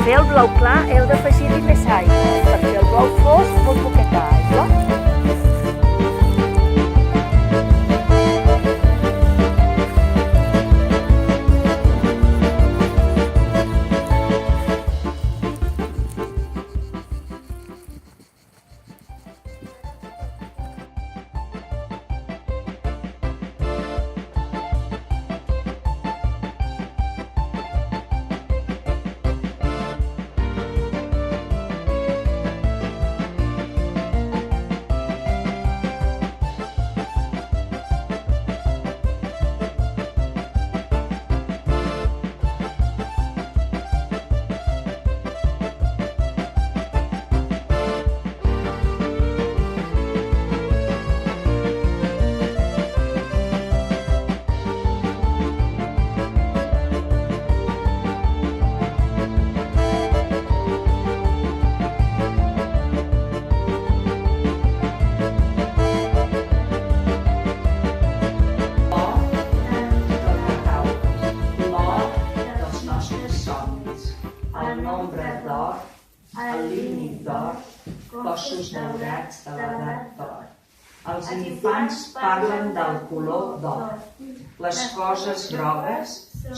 fer el blau clar heu d'afegir-hi més aigua. Per fer el blau fosc, molt poqueta aigua. El nombre d'or, el límit d'or, cossos daurats de l'edat d'or. Els infants parlen del color d'or. Les coses grogues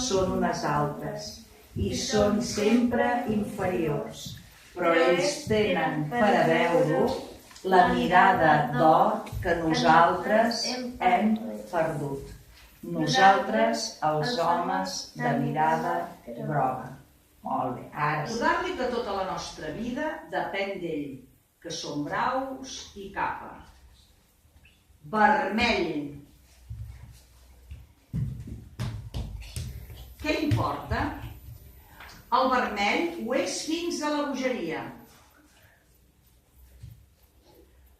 són unes altres i són sempre inferiors, però ells tenen per a veure-ho la mirada d'or que nosaltres hem perdut. Nosaltres, els homes de mirada groga. Molt bé, ara recordar-li que tota la nostra vida depèn d'ell, que som braus i capa. Vermell. Què importa? El vermell ho és fins a la bogeria.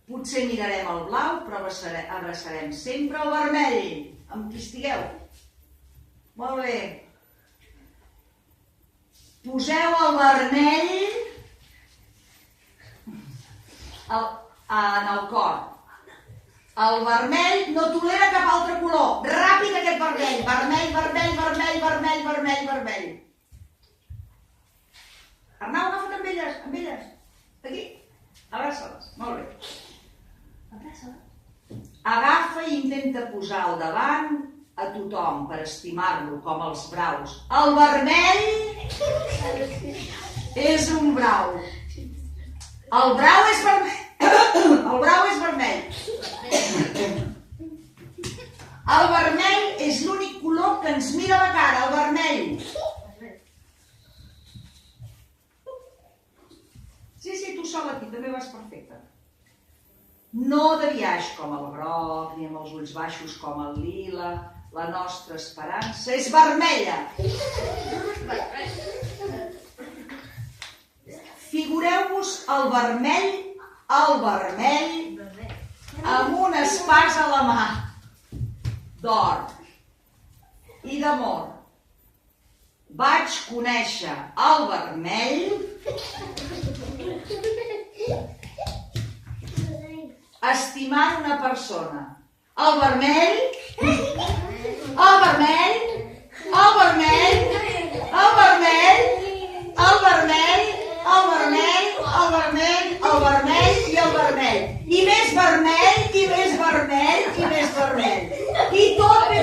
Potser mirarem el blau, però abraçarem sempre el vermell. Amb qui estigueu? Molt bé. Poseu el vermell en el cor. El vermell no tolera cap altre color. Ràpid aquest vermell. Vermell, vermell, vermell, vermell, vermell, vermell. Arnau, agafa't amb elles, amb elles. Aquí. Abraça-les. Molt bé. Abraça-les. Agafa i intenta posar al davant a tothom per estimar-lo com els braus. El vermell és un brau. El brau és vermell. El brau és vermell. El vermell és l'únic color que ens mira la cara, el vermell. Sí, tu sol aquí, també vas perfecte. No de biaix com el groc, ni amb els ulls baixos com el lila. La nostra esperança és vermella. Figureu-vos el vermell amb una espasa a la mà, d'or i d'amor. Vaig conèixer el vermell estimant una persona. El vermell, el vermell, el vermell, el vermell, el vermell, el vermell, el vermell, el vermell i el vermell. I més vermell, i més vermell, i més vermell. I tot